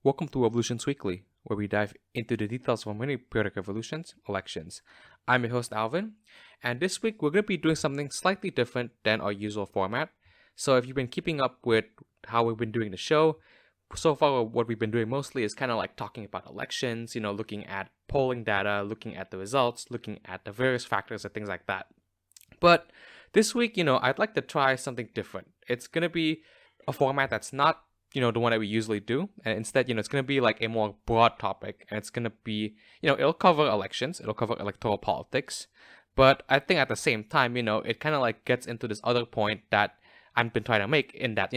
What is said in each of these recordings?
Welcome to Revolutions Weekly, where we dive into the details of many periodic revolutions, elections. I'm your host Alvin, and this week we're going to be doing something slightly different than our usual format. So if you've been keeping up with how we've been doing the show, so far what we've been doing mostly is kind of like talking about elections, looking at polling data, looking at the results, looking at the various factors and things like that. But this week, I'd like to try something different. It's going to be a format that's not the one that we usually do, and instead it's going to be like a more broad topic, and it's going to be it'll cover elections, it'll cover electoral politics, but I think at the same time it kind of like gets into this other point that I've been trying to make, in that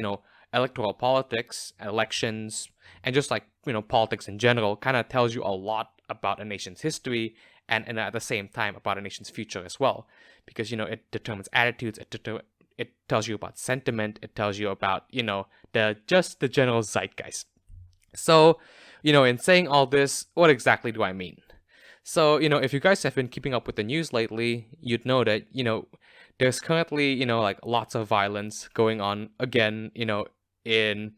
electoral politics, elections, and just like politics in general kind of tells you a lot about a nation's history, and at the same time about a nation's future as well, because it determines attitudes, it tells you about sentiment, it tells you about the general zeitgeist. So in saying all this, what exactly do I mean? So if you guys have been keeping up with the news lately, you'd know that there's currently like lots of violence going on again in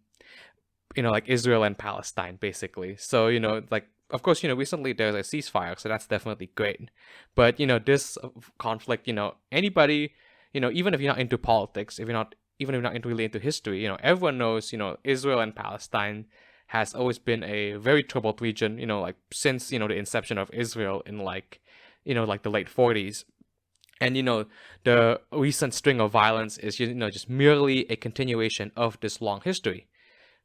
like Israel and Palestine, basically. So like, of course, recently there's a ceasefire, so that's definitely great. But this conflict, anybody, even if you're not into politics, even if you're not really into history, everyone knows, Israel and Palestine has always been a very troubled region, like since the inception of Israel in like like the late 40s. And the recent string of violence is just merely a continuation of this long history.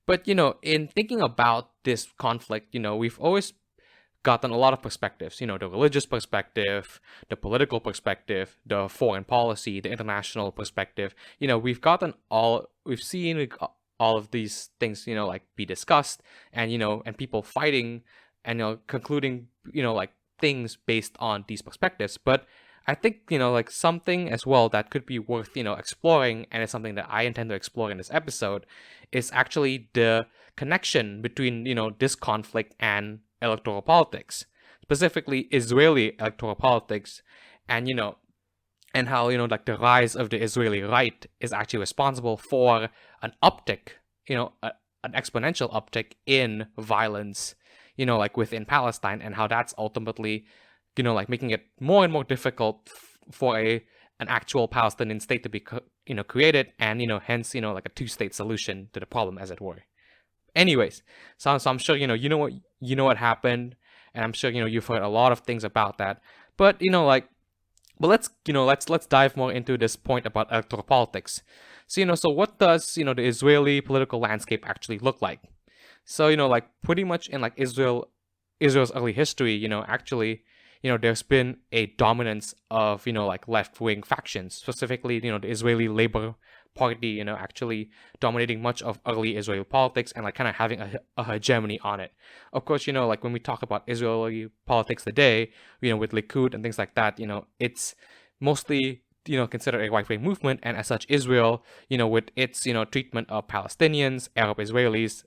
But in thinking about this conflict, we've always gotten a lot of perspectives, the religious perspective, the political perspective, the foreign policy, the international perspective. We've seen all of these things, like be discussed, and and people fighting and concluding, like things based on these perspectives. But I think like something as well that could be worth exploring, and it's something that I intend to explore in this episode, is actually the connection between this conflict and electoral politics, specifically Israeli electoral politics, and and how like the rise of the Israeli right is actually responsible for an uptick, an exponential uptick in violence, like within Palestine, and how that's ultimately like making it more and more difficult for an actual Palestinian state to be created, and hence like a two-state solution to the problem, as it were. Anyways, so I'm sure you know what happened, and I'm sure you've heard a lot of things about that. But let's dive more into this point about electoral politics. So so what does the Israeli political landscape actually look like? So like pretty much in like Israel's early history, actually there's been a dominance of like left-wing factions, specifically the Israeli Labor Party, actually dominating much of early Israeli politics, and like kind of having a hegemony on it. Of course, like when we talk about Israeli politics today, with Likud and things like that, it's mostly considered a right-wing movement, and as such, Israel, with its treatment of Palestinians, Arab Israelis,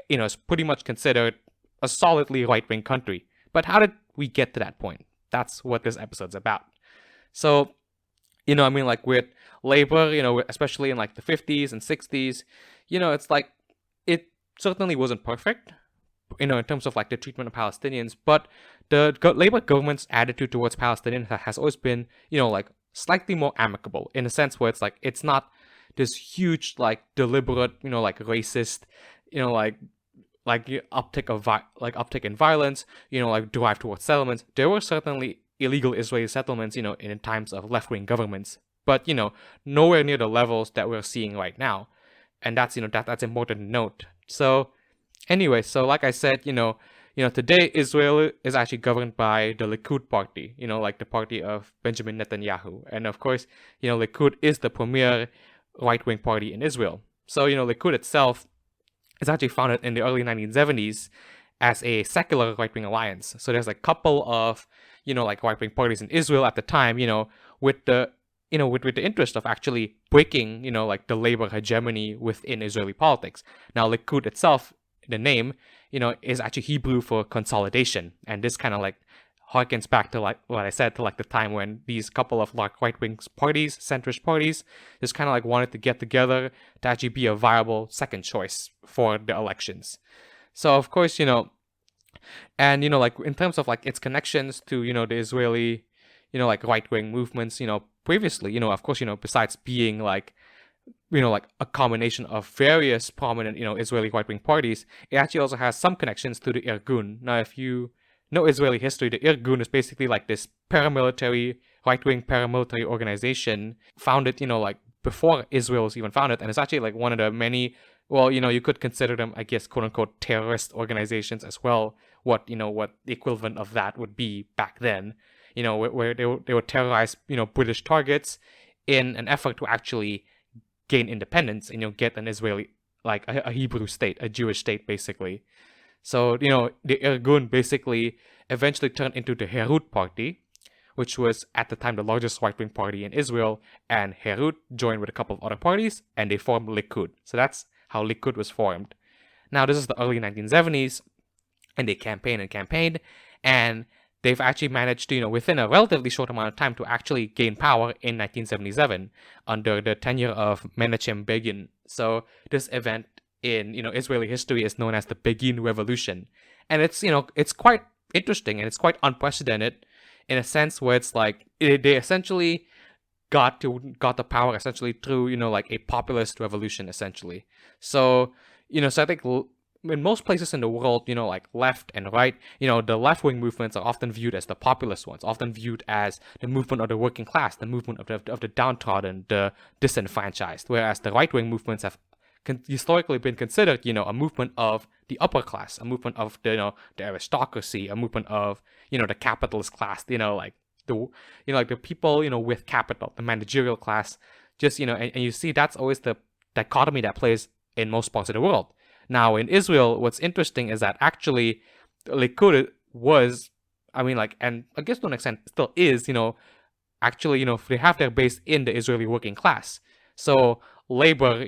is pretty much considered a solidly right-wing country. But how did we get to that point? That's what this episode's about. So like with labor, especially in like the 50s and 60s, it's like it certainly wasn't perfect, in terms of like the treatment of Palestinians, but the labor government's attitude towards Palestinians has always been, like slightly more amicable, in a sense where it's like it's not this huge like deliberate, like racist, like uptick in violence, like derived towards settlements. There were certainly illegal Israeli settlements, in times of left-wing governments, but nowhere near the levels that we're seeing right now, and that's that's important to note. So, anyway, so like I said, today Israel is actually governed by the Likud party, like the party of Benjamin Netanyahu, and of course, Likud is the premier right-wing party in Israel. So, Likud itself is actually founded in the early 1970s as a secular right-wing alliance. So there's a couple of, like right-wing parties in Israel at the time, with the, with the interest of actually breaking, like the labor hegemony within Israeli politics. Now, Likud itself, the name, is actually Hebrew for consolidation. And this kind of like harkens back to like what I said, to like the time when these couple of like right-wing parties, centrist parties, just kind of like wanted to get together to actually be a viable second choice for the elections. So of course, and like in terms of like its connections to the Israeli, like right-wing movements, previously, of course, besides being like like a combination of various prominent, Israeli right-wing parties, it actually also has some connections to the Irgun. Now, if you know Israeli history, the Irgun is basically like this paramilitary, right-wing paramilitary organization founded, like before Israel was even founded, and it's actually like one of the many, well, you could consider them, I guess, quote unquote, terrorist organizations as well. What the equivalent of that would be back then, where they would terrorize, British targets in an effort to actually gain independence and get an Israeli, like a Hebrew state, a Jewish state, basically. So the Irgun basically eventually turned into the Herut party, which was at the time the largest right-wing party in Israel, and Herut joined with a couple of other parties, and they formed Likud. So that's how Likud was formed. Now this is the early 1970s, and they campaigned, and they've actually managed to, within a relatively short amount of time, to actually gain power in 1977 under the tenure of Menachem Begin. So this event in, Israeli history is known as the Begin Revolution. And it's, it's quite interesting and it's quite unprecedented in a sense where it's like they essentially got the power essentially through, like a populist revolution, essentially. So, so I think in most places in the world, like left and right, the left-wing movements are often viewed as the populist ones, often viewed as the movement of the working class, the movement of the downtrodden, the disenfranchised, whereas the right-wing movements have historically been considered, a movement of the upper class, a movement of the, the aristocracy, a movement of, the capitalist class, like the people, with capital, the managerial class, just, and you see that's always the dichotomy that plays in most parts of the world. Now, in Israel, what's interesting is that actually Likud was, and I guess to an extent still is, actually, they have their base in the Israeli working class. So Labor,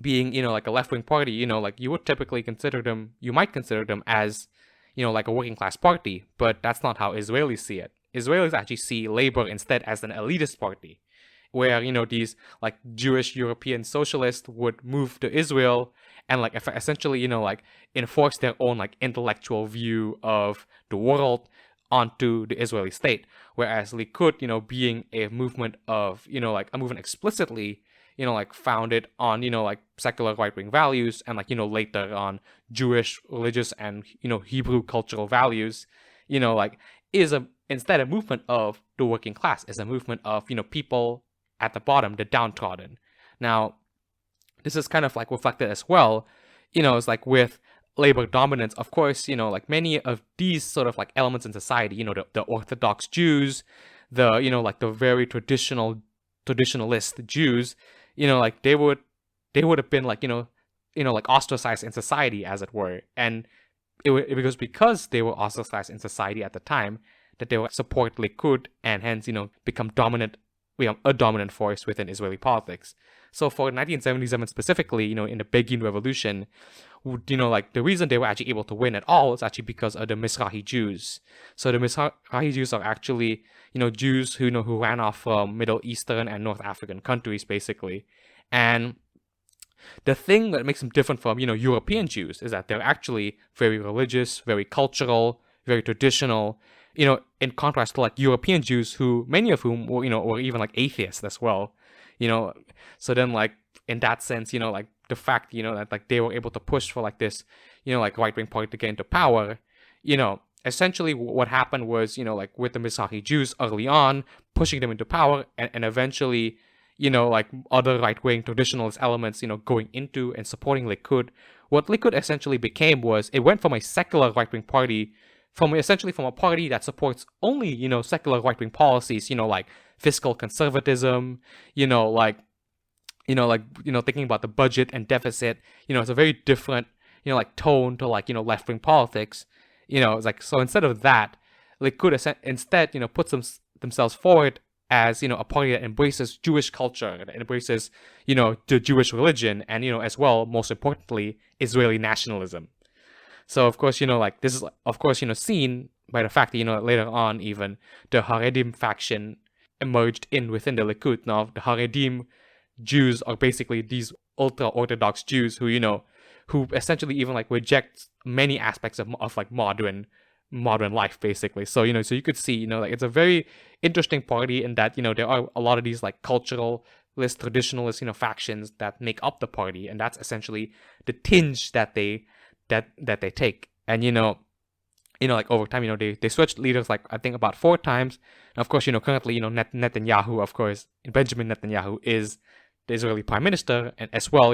being, like a left-wing party, like you would typically consider them, you might consider them as, like a working class party, but that's not how Israelis see it. Israelis actually see Labor instead as an elitist party, where, these like Jewish European socialists would move to Israel and like essentially, like enforce their own like intellectual view of the world onto the Israeli state. Whereas Likud, being a movement of, like a movement explicitly, like founded on, like secular right-wing values and like, later on Jewish religious and, Hebrew cultural values, like is instead a movement of the working class, is a movement of, people at the bottom, the downtrodden. Now, this is kind of like reflected as well, it's like with labor dominance, of course, like many of these sort of like elements in society, the Orthodox Jews, the, like the very traditionalist Jews, like they would have been like, like ostracized in society, as it were. And it was because they were ostracized in society at the time that they would support Likud and hence, become a dominant force within Israeli politics. So for 1977 specifically, in the Begin Revolution, like the reason they were actually able to win at all is actually because of the Mizrahi Jews. So the Mizrahi Jews are actually, Jews who ran off from Middle Eastern and North African countries, basically. And the thing that makes them different from, European Jews is that they're actually very religious, very cultural, very traditional, in contrast to like European Jews who, many of whom were, were even like atheists as well, so then like in that sense, like the fact, that like they were able to push for like this, like right-wing party to get into power, essentially what happened was, like with the Mizrahi Jews early on, pushing them into power and eventually, like other right-wing traditionalist elements, going into and supporting Likud, what Likud essentially became was, it went from a secular right-wing party from a party that supports only, secular right-wing policies, like fiscal conservatism, thinking about the budget and deficit, it's a very different, like tone to like, left-wing politics, it's like, so instead of that, Likud instead, puts themselves forward as, a party that embraces Jewish culture, that embraces, the Jewish religion, and, as well, most importantly, Israeli nationalism. So, of course, like, this is, of course, seen by the fact that, later on, even, the Haredim faction emerged within the Likud. Now, the Haredim Jews are basically these ultra-Orthodox Jews who, who essentially even like rejects many aspects of like modern life, basically. So so you could see, like it's a very interesting party in that there are a lot of these like culturalist, traditionalist factions that make up the party, and that's essentially the tinge that they take. And like over time, they switched leaders like I think about 4 times. And of course, currently, Netanyahu, of course, Benjamin Netanyahu is the Israeli prime minister, and as well,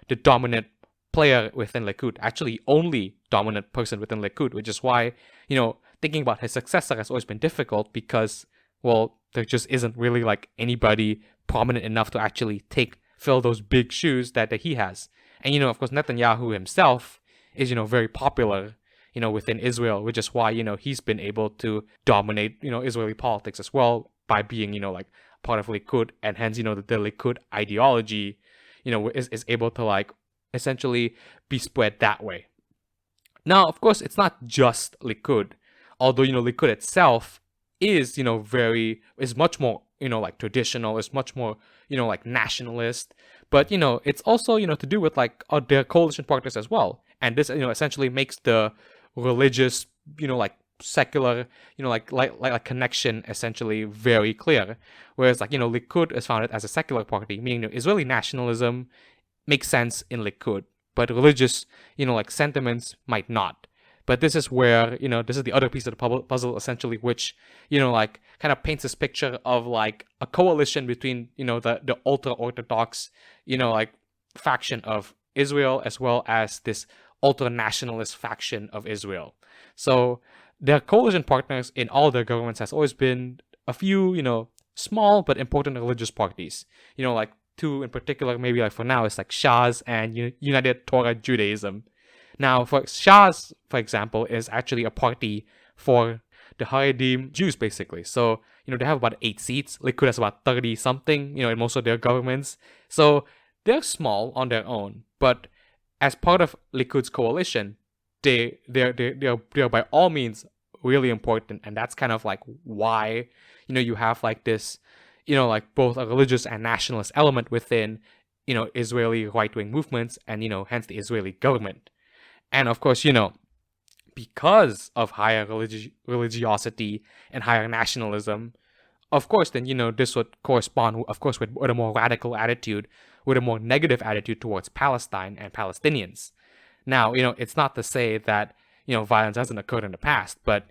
the dominant player within Likud, actually only dominant person within Likud, which is why, thinking about his successor has always been difficult because, well, there just isn't really like anybody prominent enough to actually fill those big shoes that he has. And, of course, Netanyahu himself is, very popular, within Israel, which is why, he's been able to dominate, Israeli politics as well by being, like part of Likud, and hence, the Likud ideology, is able to like essentially be spread that way. Now, of course, it's not just Likud, although, Likud itself is, is much more, like traditional, is much more, like nationalist, but, it's also, to do with like their coalition partners as well. And this, essentially makes the religious, like secular, like connection essentially very clear. Whereas like, Likud is founded as a secular party, meaning Israeli nationalism makes sense in Likud, but religious, like sentiments might not. But this is where, this is the other piece of the puzzle essentially, which, like kind of paints this picture of like a coalition between, the ultra-Orthodox, like faction of Israel, as well as this ultra-nationalist faction of Israel. So their coalition partners in all their governments has always been a few, small but important religious parties. Like 2 in particular, maybe like for now, it's like Shas and United Torah Judaism. Now, for Shas, for example, is actually a party for the Haredim Jews, basically. So, they have about 8 seats. Likud has about 30 something, in most of their governments. So they're small on their own, but as part of Likud's coalition, they're by all means really important, and that's kind of like why you have like this like both a religious and nationalist element within Israeli right-wing movements, and hence the Israeli government. And of course, because of higher religiosity and higher nationalism, of course, then this would correspond, of course, with a more radical attitude, with a more negative attitude towards Palestine and Palestinians. Now, it's not to say that violence hasn't occurred in the past, but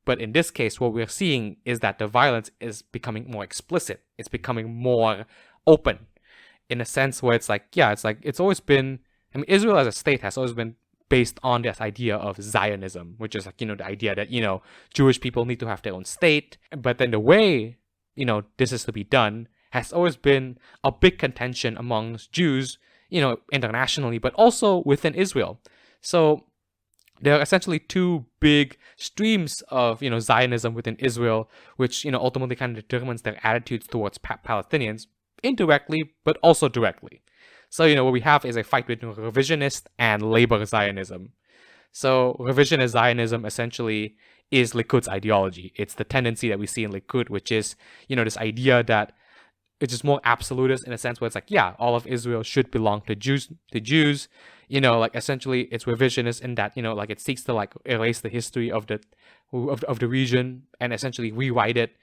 but in this case, what we're seeing is that the violence is becoming more explicit. It's becoming more open, in a sense where it's like, yeah, it's always been. I mean, Israel as a state has always been based on this idea of Zionism, which is like, the idea that, Jewish people need to have their own state. But then the way, this is to be done has always been a big contention amongst Jews, internationally, but also within Israel. So there are essentially 2 big streams of, Zionism within Israel, which, ultimately kind of determines their attitudes towards Palestinians, indirectly, but also directly. So, what we have is a fight between revisionist and labor Zionism. So, revisionist Zionism essentially is Likud's ideology. It's the tendency that we see in Likud, which is, this idea that it's just more absolutist in a sense where it's like, yeah, all of Israel should belong to Jews. Like essentially it's revisionist in that, like it seeks to like erase the history of the region and essentially rewrite it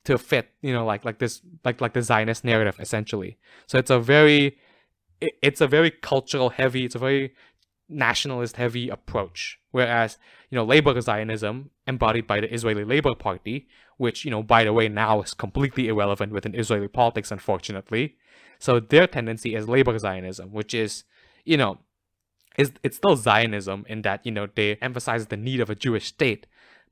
to fit, like this, like the Zionist narrative essentially. So it's a very cultural heavy, it's a very nationalist heavy approach. Whereas, labor Zionism, embodied by the Israeli Labor Party, which, by the way, now is completely irrelevant within Israeli politics, unfortunately. So their tendency is labor Zionism, which is, it's still Zionism in that, they emphasize the need of a Jewish state,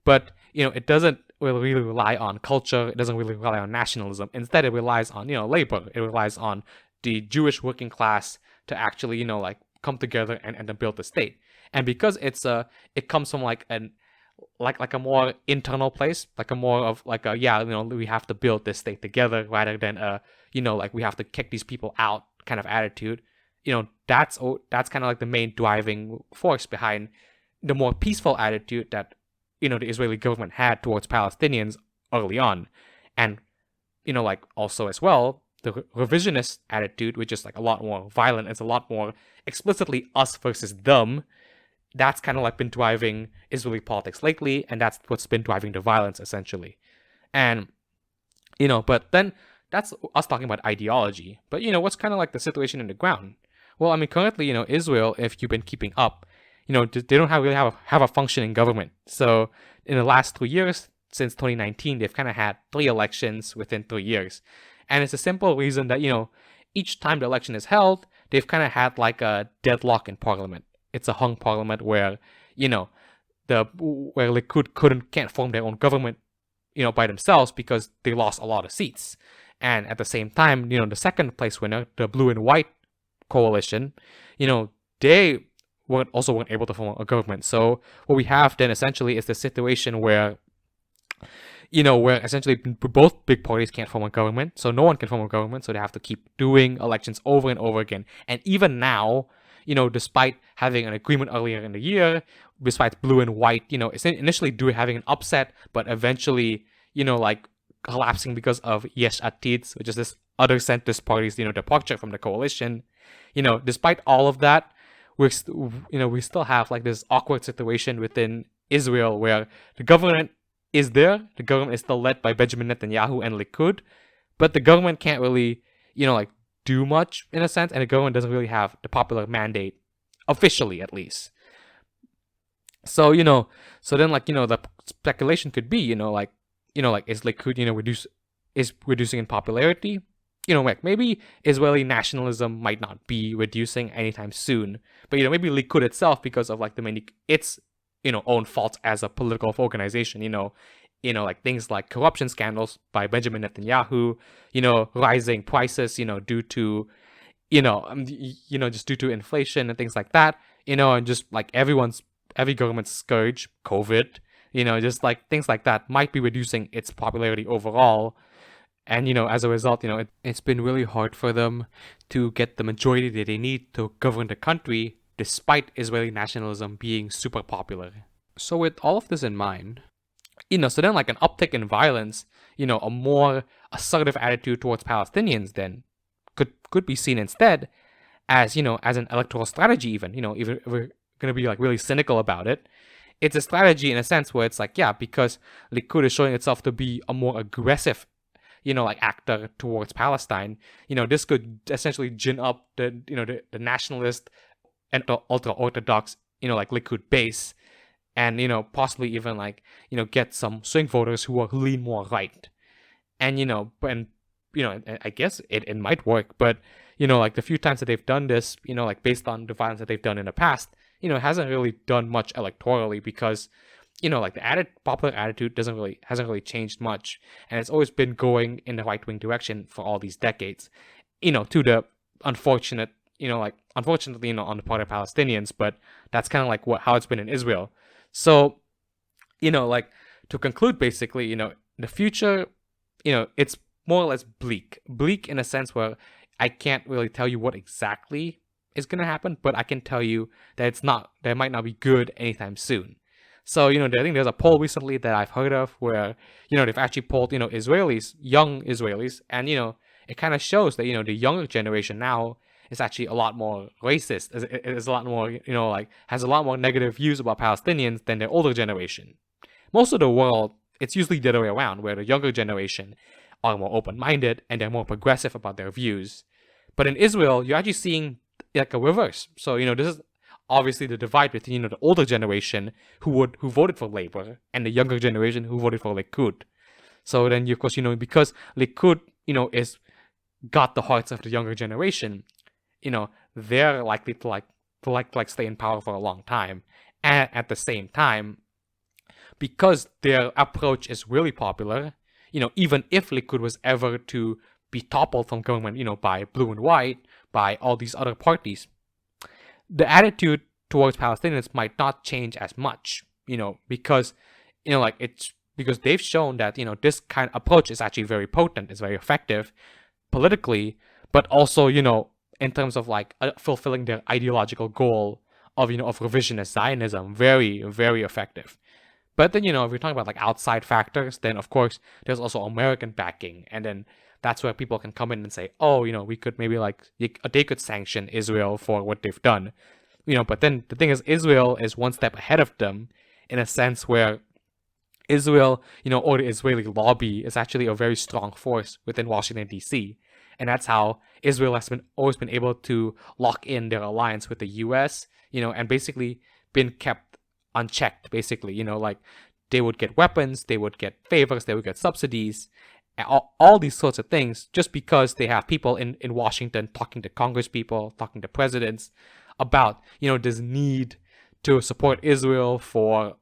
but, it doesn't really rely on culture, it doesn't really rely on nationalism. Instead, it relies on, labor. It relies on the Jewish working class to actually, like come together and to build the state. And because it comes from like a more internal place, like a more of like a, yeah, we have to build this state together rather than like we have to kick these people out kind of attitude. That's kind of like the main driving force behind the more peaceful attitude that the Israeli government had towards Palestinians early on. And like also as well, the revisionist attitude, which is like a lot more violent, it's a lot more explicitly us versus them. That's kind of like been driving Israeli politics lately, and that's what's been driving the violence essentially. And but then that's us talking about ideology. But what's kind of like the situation in the ground? Well, I mean, currently, Israel, if you've been keeping up, they don't really have a functioning government. So in the last 3 years, since 2019, they've kind of had 3 elections within 3 years. And it's a simple reason that, each time the election is held, they've kind of had like a deadlock in parliament. It's a hung parliament where, where Likud can't form their own government, by themselves because they lost a lot of seats. And at the same time, the second place winner, the blue and white coalition, they weren't able to form a government. So what we have then essentially is the situation where where essentially both big parties can't form a government, so no one can form a government, so they have to keep doing elections over and over again. And even now, despite having an agreement earlier in the year, despite blue and white, initially having an upset, but eventually, like collapsing because of Yesh Atid's, which is this other centrist party's, departure from the coalition. Despite all of that, we still have like this awkward situation within Israel where the government is there. The government is still led by Benjamin Netanyahu and Likud, but the government can't really, do much in a sense, and the government doesn't really have the popular mandate, officially at least. So, so then like, the speculation could be, is Likud, is reducing in popularity? Like maybe Israeli nationalism might not be reducing anytime soon, but maybe Likud itself, because of like its own faults as a political organization, like things like corruption scandals by Benjamin Netanyahu, rising prices, due to, just due to inflation and things like that, and just like every government's scourge, COVID, just like things like that might be reducing its popularity overall. And, as a result, it's been really hard for them to get the majority that they need to govern the country, despite Israeli nationalism being super popular. So with all of this in mind, so then like an uptick in violence, a more assertive attitude towards Palestinians then could be seen instead as, as an electoral strategy even, even if we're going to be like really cynical about it. It's a strategy in a sense where it's like, yeah, because Likud is showing itself to be a more aggressive like actor towards Palestine, this could essentially gin up the, the nationalist and ultra-Orthodox, like Likud base, and, possibly even like, get some swing voters who lean more right. And, I guess it might work, but, like the few times that they've done this, like based on the violence that they've done in the past, it hasn't really done much electorally because, like the popular attitude hasn't really changed much, and it's always been going in the right-wing direction for all these decades, to the unfortunate, unfortunately, on the part of Palestinians, but that's kind of like how it's been in Israel. So, like to conclude, basically, the future, it's more or less bleak in a sense where I can't really tell you what exactly is going to happen, but I can tell you that it might not be good anytime soon. So, I think there's a poll recently that I've heard of where, they've actually polled, young Israelis, and, it kind of shows that, the younger generation now is actually a lot more racist, is a lot more, has a lot more negative views about Palestinians than their older generation. Most of the world, it's usually the other way around, where the younger generation are more open-minded and they're more progressive about their views. But in Israel, you're actually seeing like a reverse. So, this is obviously the divide between, the older generation who voted for Labour and the younger generation who voted for Likud. So then, of course, because Likud, is got the hearts of the younger generation, they're likely to stay in power for a long time. And at the same time, because their approach is really popular, even if Likud was ever to be toppled from government, by blue and white, by all these other parties, the attitude towards Palestinians might not change as much, because, it's because they've shown that, this kind of approach is actually very potent, it's very effective politically, but also, in terms of like fulfilling their ideological goal of, of revisionist Zionism, very, very effective. But then, if we're talking about like outside factors, then of course there's also American backing, and then that's where people can come in and say, oh, we could maybe they could sanction Israel for what they've done. But then the thing is, Israel is one step ahead of them in a sense where Israel, or the Israeli lobby is actually a very strong force within Washington, D.C. And that's how Israel has always been able to lock in their alliance with the U.S., and basically been kept unchecked, basically. They would get weapons, they would get favors, they would get subsidies, and all these sorts of things just because they have people in Washington talking to Congress people, talking to presidents about, this need to support Israel for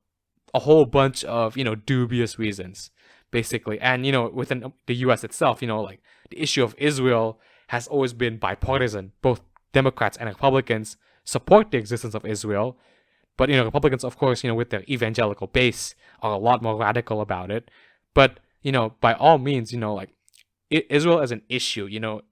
a whole bunch of, dubious reasons, basically. And, within the US itself, the issue of Israel has always been bipartisan. Both Democrats and Republicans support the existence of Israel. But, Republicans, of course, with their evangelical base are a lot more radical about it. But, by all means, Israel as an issue,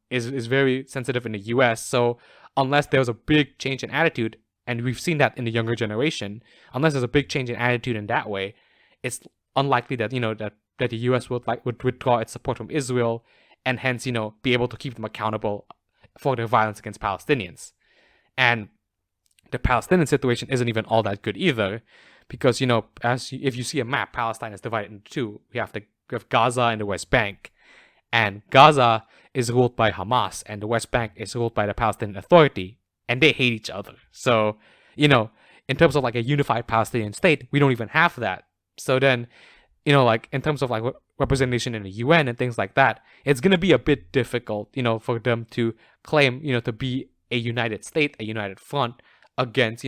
is very sensitive in the US. So unless there's a big change in attitude, and we've seen that in the younger generation, unless there's a big change in attitude in that way, it's unlikely that, that the US would withdraw its support from Israel and hence, be able to keep them accountable for their violence against Palestinians. And the Palestinian situation isn't even all that good either, because, if you see a map, Palestine is divided into two. We have Gaza and the West Bank. And Gaza is ruled by Hamas, and the West Bank is ruled by the Palestinian Authority, and they hate each other. So, in terms of a unified Palestinian state, we don't even have that. So then, in terms of representation in the UN and things like that, it's going to be a bit difficult, for them to claim, to be a united state, a united front against,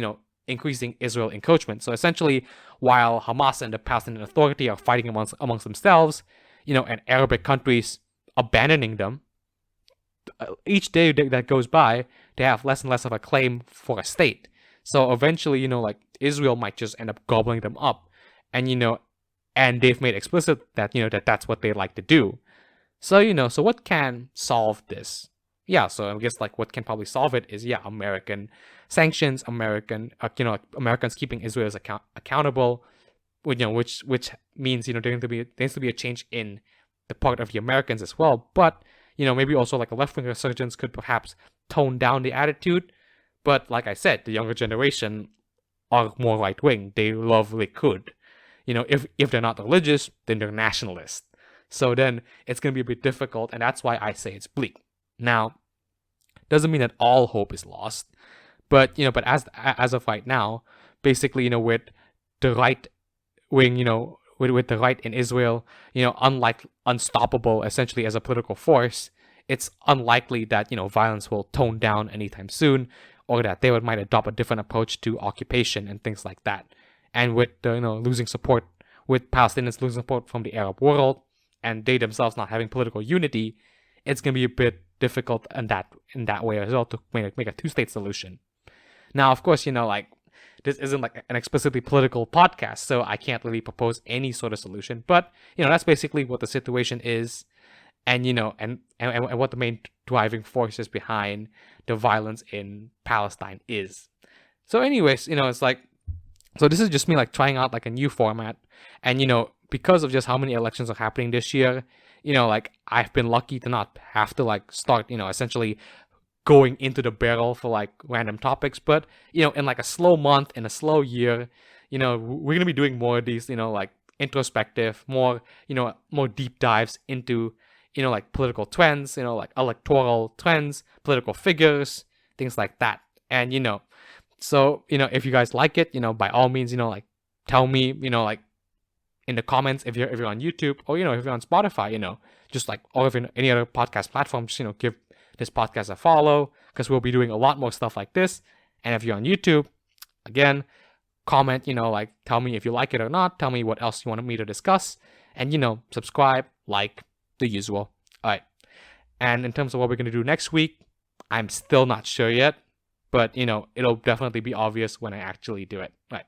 increasing Israel encroachment. So essentially, while Hamas and the Palestinian Authority are fighting amongst themselves, and Arabic countries abandoning them, each day that goes by, they have less and less of a claim for a state. So eventually, Israel might just end up gobbling them up. And, and they've made explicit that, that that's what they like to do. So, so what can solve this? Yeah, so I guess what can probably solve it is, American sanctions, Americans keeping Israel accountable, which means, there needs to be a change in the part of the Americans as well. But, maybe also a left-wing resurgence could perhaps tone down the attitude. But like I said, the younger generation are more right-wing. They love Likud. If they're not religious, then they're nationalist. So then it's going to be a bit difficult, and that's why I say it's bleak. Now, doesn't mean that all hope is lost, but but as of right now, basically, with the right wing, with the right in Israel, unlike unstoppable essentially as a political force, it's unlikely that violence will tone down anytime soon, or that they might adopt a different approach to occupation and things like that. And with the losing support, with Palestinians losing support from the Arab world, and they themselves not having political unity, it's going to be a bit difficult in that way as well to make a two-state solution. Now, of course, this isn't an explicitly political podcast, so I can't really propose any sort of solution. But that's basically what the situation is, and and what the main driving forces behind the violence in Palestine is. So, anyways, it's so this is just me trying out a new format, and because of just how many elections are happening this year, I've been lucky to not have to start essentially going into the barrel for random topics. But in a slow month, in a slow year, we're gonna be doing more of these introspective, more more deep dives into political trends, electoral trends, political figures, things like that. And so if you guys like it, by all means, tell me, in the comments if you're on YouTube, or if you're on Spotify, just or if in any other podcast platforms, give this podcast a follow, because we'll be doing a lot more stuff like this. And if you're on YouTube, again, comment, tell me if you like it or not, tell me what else you want me to discuss, and subscribe, the usual. All right. And in terms of what we're going to do next week, I'm still not sure yet, but it'll definitely be obvious when I actually do it. All right.